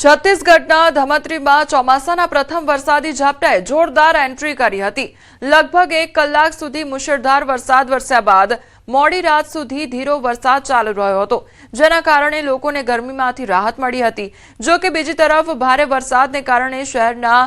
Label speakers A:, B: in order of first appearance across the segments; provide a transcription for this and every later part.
A: છત્તીસગઢના ધમત્રીમાં ચોમાસાના પ્રથમ વરસાદી ઝાપટાએ જોરદાર એન્ટ્રી કરી હતી। લગભગ 1 કલાક સુધી મુશળધાર વરસાદ વરસ્યા બાદ મોડી રાત સુધી ધીરો વરસાદ ચાલુ રહ્યો હતો, જેના કારણે લોકોને ગરમીમાંથી રાહત મળી હતી। જો કે બીજી તરફ ભારે વરસાદને કારણે શહેરના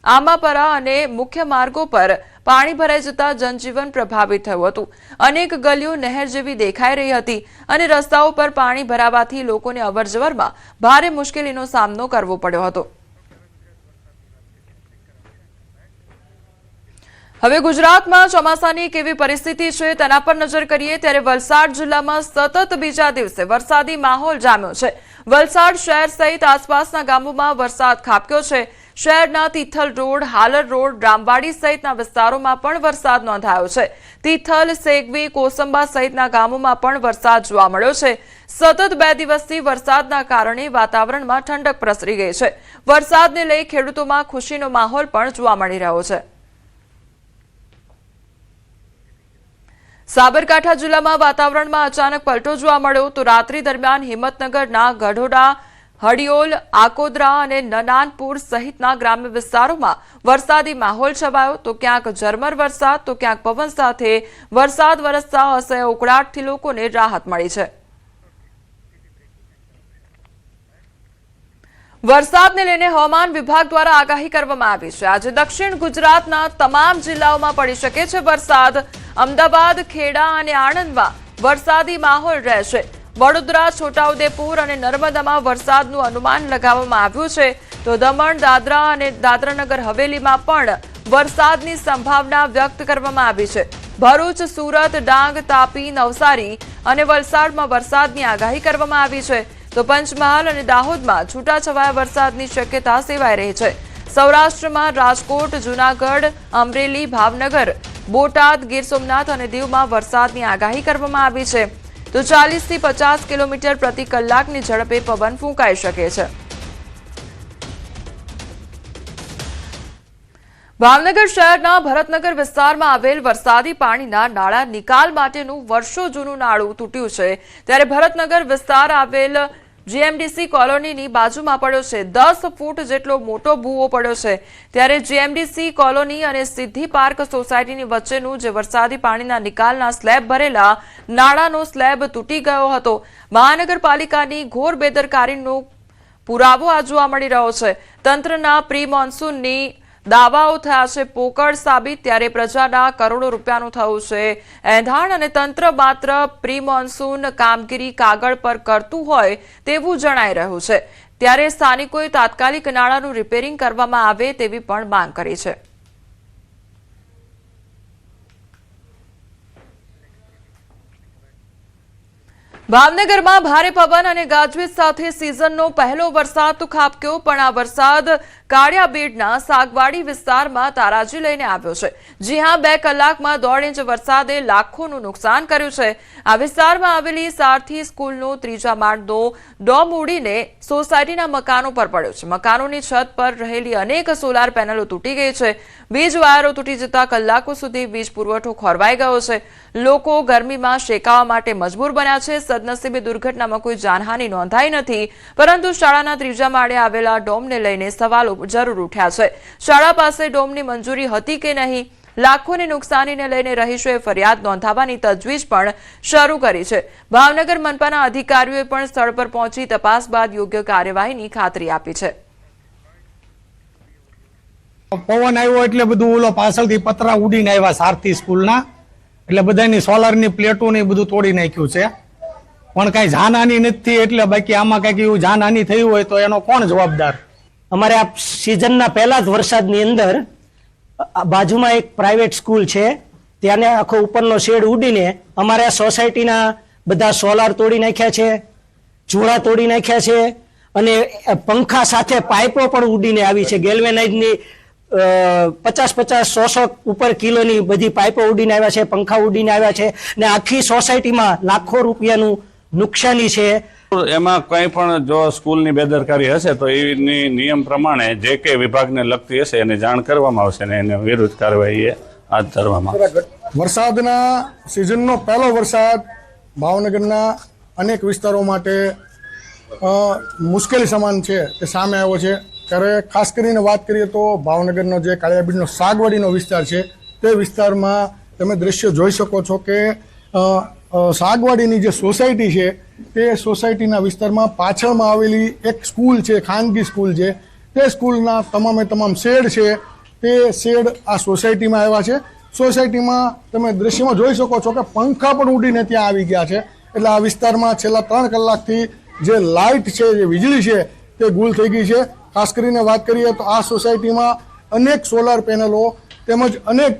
A: આમાપરા અને મુખ્ય માર્ગો પર પાણી ભરાઈ જતા જનજીવન પ્રભાવિત થયું હતું। અનેક ગલીઓ નહેર જેવી દેખાઈ રહી હતી અને રસ્તાઓ પર પાણી ભરાવાથી લોકોને અવરજવરમાં ભારે મુશ્કેલીનો સામનો કરવો પડ્યો હતો। હવે ગુજરાતમાં ચોમાસાની કેવી પરિસ્થિતિ છે તેના પર નજર કરીએ ત્યારે વલસાડ જિલ્લામાં સતત બીજા દિવસે વરસાદી માહોલ જામ્યો છે। વલસાડ શહેર સહિત આસપાસના ગામોમાં વરસાદ ખાબક્યો છે। શહેરના તિથલ રોડ, હાલર રોડ, રામવાડી સહિતના વિસ્તારોમાં પણ વરસાદ નોંધાયો છે। તિથલ, સેગવી, કોસંબા સહિતના ગામોમાં પણ વરસાદ જોવા મળ્યો છે। સતત 2 દિવસથી વરસાદના કારણે વાતાવરણમાં ઠંડક પ્રસરી ગઈ છે। વરસાદને લઈ ખેડૂતોમાં ખુશીનો માહોલ પણ જોવા મળી રહ્યો છે। સાબરકાંઠા જિલ્લામાં વાતાવરણમાં અચાનક પલટો જોવા મળ્યો તો રાત્રિ દરમિયાન હિંમતનગરના ગઢોડા, હડિયોલ, આકોદરા અને નનાનપુર સહિતના ગ્રામ્ય વિસ્તારોમાં વરસાદી માહોલ છવાયો તો ક્યાંક ઝરમર વરસાદ તો ક્યાંક પવન સાથે વરસાદ વરસતા અસહ્ય ઉકળાટથી લોકોને રાહત મળી છે। વરસાદને લઈને હવામાન વિભાગ દ્વારા આગાહી કરવામાં આવી છે। આજે દક્ષિણ ગુજરાતના તમામ જિલ્લાઓમાં પડી શકે છે વરસાદ। અમદાવાદ, ખેડા અને આણંદમાં વરસાદી માહોલ રહેશે। વડોદરા, છોટાઉદેપુર અને નર્મદામાં વરસાદનું અનુમાન લગાવવામાં આવ્યું છે તો દમણ, દાદરા અને દાદરાનગર હવેલીમાં પણ વરસાદની સંભાવના વ્યક્ત કરવામાં આવી છે। ભરૂચ, સુરત, ડાંગ, તાપી, નવસારી અને વલસાડમાં વરસાદની આગાહી કરવામાં આવી છે તો પંચમહાલ અને દાહોદમાં છૂટાછવાયા વરસાદની શક્યતા સેવાઈ રહી છે। સૌરાષ્ટ્રમાં રાજકોટ, જૂનાગઢ, અમરેલી, ભાવનગર, બોટાદ, ગીર સોમનાથ અને દીવમાં વરસાદની આગાહી કરવામાં આવી છે તો 40 થી 50 કિલોમીટર પ્રતિ કલાકની ઝડપે પવન ફૂંકાઈ શકે છે। ભાવનગર શહેરના ભરતનગર વિસ્તારમાં આવેલ વરસાદી પાણીના નાળા નિકાલ માટેનું વર્ષો જૂનું નાળું તૂટ્યું છે ત્યારે ભરતનગર વિસ્તાર આવેલ જીએમડીસી કોલોનીની બાજુમાં પડ્યો છે। 10 ફૂટ જેટલો મોટો ભૂવો પડ્યો છે ત્યારે જીએમડીસી કોલોની અને સિદ્ધિ પાર્ક સોસાયટીની વચ્ચેનું જે વરસાદી પાણીના નિકાલના સ્લેબ ભરેલા નાળાનો સ્લેબ તૂટી ગયો હતો। મહાનગરપાલિકાની ઘોર બેદરકારીનો પુરાવો આ જોવા મળી રહ્યો છે। તંત્રના પ્રી મોન્સૂનની દાવાઓ થયા છે પોકળ સાબિત ત્યારે પ્રજાના કરોડો રૂપિયાનું થયું છે એંધાણ અને તંત્ર માત્ર પ્રી મોન્સૂન કામગીરી કાગળ પર કરતું હોય તેવું જણાઈ રહ્યું છે ત્યારે સ્થાનિકોએ તાત્કાલિક નાળાનું રિપેરિંગ કરવામાં આવે તેવી પણ માંગ કરી છે। ભાવનગરમાં ભારે પવન અને ગાજવીજ સાથે સિઝનનો પહેલો વરસાદ તો ખાબક્યો પણ આ વરસાદ કાળિયાબેડના સાગવાડી વિસ્તારમાં તારાજી લઈને આવ્યો છે। જી હા, 2 કલાકમાં 1.5 ઇંચ વરસાદે લાખોનું નુકસાન કર્યું છે। આ વિસ્તારમાં આવેલી સારથી સ્કૂલનો 3જા માળનો ડોમ ઉડીને સોસાયટીના મકાનો પર પડ્યો છે। મકાનોની છત પર રહેલી અનેક સોલાર પેનલો તૂટી ગઈ છે। વીજ વાયરો તૂટી જતા કલાકો સુધી વીજ પુરવઠો ખોરવાઈ ગયો છે। લોકો ગરમીમાં શેકાવા માટે મજબૂર બન્યા છે। સદનસીબે દુર્ઘટનામાં કોઈ જાનહાનિ નોંધાઈ નથી પરંતુ શાળાના 3જા માળે આવેલા ડોમને લઈને સવાલો જરૂર ઉઠ્યા છે। શાળા પાસે ડોમની મંજૂરી હતી કે નહીં, લાખોની નુકસાનીને લઈને રહીશોએ ફરિયાદ નોંધાવવાની તજવીજ પણ શરૂ કરી છે। ભાવનગર મનપાના અધિકારીઓએ પણ સ્થળ પર પહોંચી તપાસ બાદ યોગ્ય કાર્યવાહીની ખાતરી આપી છે।
B: પવન આવ્યો એટલે બધું ઓલો પાછળથી પતરા ઉડીને આવ્યા સારથી સ્કૂલના એટલે બધાની સોલારની પ્લેટો ને બધું તોડી નાખ્યું છે પણ કઈ જાનહાની નથી એટલે બાકી આમાં કઈક એવું જાનહાની થઈ હોય તો એનો કોણ જવાબદાર?
C: અમારે આ સિઝનના પહેલા જ વરસાદની અંદર બાજુમાં એક પ્રાઇવેટ સ્કૂલ છે ત્યાંને આખો ઉપરનો શેડ ઉડીને અમારે સોસાયટીના બધા સોલાર તોડી નાખ્યા છે, ઝોળા તોડી નાખ્યા છે અને પંખા સાથે પાઇપો પણ ઉડીને આવી છે। ગેલ્વેનાઇઝની 50-100 ઉપર કિલોની બધી પાઇપો ઉડીને આવ્યા છે, પંખા ઉડીને આવ્યા છે ને આખી સોસાયટીમાં લાખો રૂપિયાનું નુકસાની છે।
D: એમાં કંઈ પણ જો સ્કૂલની બેદરકારી હશે તો એની નિયમ પ્રમાણે જે કે વિભાગને લગતી હશે એને જાણ કરવામાં આવશે અને એને વિરુદ્ધ કાર્યવાહી હાથ ધરવામાં આવશે।
E: વરસાદના સિઝનનો પહેલો વરસાદ ભાવનગરના અનેક વિસ્તારો માટે મુશ્કેલી સમાન છે તે સામે આવ્યો છે. ત્યારે ખાસ કરીને વાત કરીએ તો ભાવનગરનો જે કાળિયાબીડનો સાગવાડીનો વિસ્તાર છે તે વિસ્તારમાં તમે દ્રશ્ય જોઈ શકો છો કે સાગવાડીની જે સોસાયટી છે તે સોસાયટીના વિસ્તારમાં પાછળમાં આવેલી એક સ્કૂલ છે, ખાનગી સ્કૂલ છે. તે સ્કૂલના તમામ શેડ છે તે શેડ આ સોસાયટીમાં આવ્યા છે. સોસાયટીમાં તમે દ્રશ્યમાં જોઈ શકો છો કે પંખા પણ ઉડીને ત્યાં આવી ગયા છે. એટલે આ વિસ્તારમાં છેલ્લા 3 કલાકથી જે લાઇટ છે, જે વીજળી છે તે ગુલ થઈ ગઈ છે. ખાસ કરીને વાત કરીએ તો આ સોસાયટીમાં અનેક સોલાર પેનલો તેમજ અનેક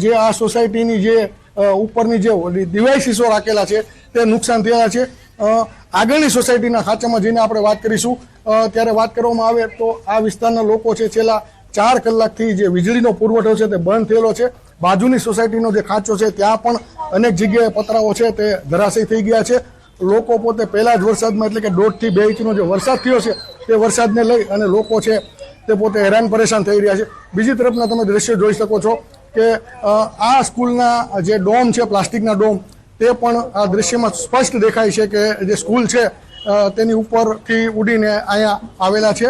E: જે આ સોસાયટીની જે ઉપરની જે ડિવાઇસીસો રાખેલા છે તે નુકસાન થયેલા છે. આગળની સોસાયટીના ખાંચામાં જઈને આપણે વાત કરીશું. ત્યારે વાત કરવામાં આવે તો આ વિસ્તારના લોકો છે છેલ્લા 4 કલાકથી જે વીજળીનો પુરવઠો છે તે બંધ થયેલો છે. બાજુની સોસાયટીનો જે ખાંચો છે ત્યાં પણ અનેક જગ્યાએ પતરાઓ છે તે ધરાશયી થઈ ગયા છે. લોકો પોતે પહેલા જ વરસાદમાં એટલે કે 1.5 થી 2 ઇંચનો જે વરસાદ થયો છે તે વરસાદને લઈ અને લોકો છે તે પોતે હેરાન પરેશાન થઈ રહ્યા છે. બીજી તરફના તમે દ્રશ્ય જોઈ શકો છો કે આ સ્કૂલના જે ડોમ છે, પ્લાસ્ટિકના ડોમ, તે પણ આ દ્રશ્યમાં સ્પષ્ટ દેખાય છે કે જે સ્કૂલ છે તેની ઉપરથી ઉડીને અહીંયા આવેલા છે.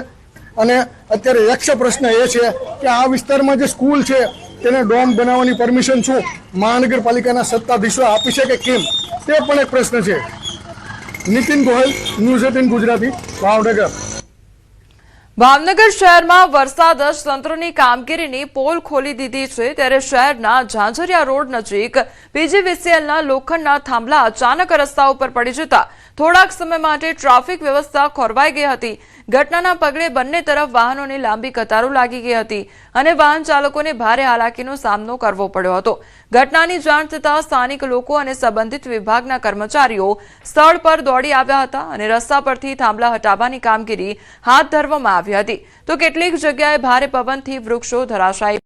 E: અને અત્યારે યક્ષ પ્રશ્ન એ છે કે આ વિસ્તારમાં જે સ્કૂલ છે તેને ડોમ બનાવવાની પરમિશન શું મહાનગરપાલિકાના સત્તાધીશો આપી છે કે કેમ, તે પણ એક પ્રશ્ન છે. નીતિન ગોહિલ, ન્યૂઝ 18 ગુજરાતી, ભાવનગર.
A: ભાવનગર શહેરમાં વરસાદ જ તંત્રની કામગીરીની પોલ ખોલી દીધી છે. ત્યારે શહેરના ઝાંઝરિયા રોડ નજીક પીજીવીસીએલના લોખંડના થાંભલા અચાનક રસ્તા ઉપર પડી જતા થોડાક સમય માટે ટ્રાફિક વ્યવસ્થા ખોરવાઈ ગઈ હતી. ઘટનાના પગલે બંને તરફ વાહનોની લાંબી કતારો લાગી ગઈ હતી અને વાહન ચાલકોને ભારે હાલાકીનો સામનો કરવો પડ્યો હતો. ઘટનાની જાણ થતાં સ્થાનિક લોકો અને સંબંધિત વિભાગના કર્મચારીઓ સ્થળ પર દોડી આવ્યા હતા અને રસ્તા પરથી થાંભલા હટાવવાની કામગીરી હાથ ધરવામાં આવી હતી. તો કેટલીક જગ્યાએ ભારે પવનથી વૃક્ષો ધરાશાયી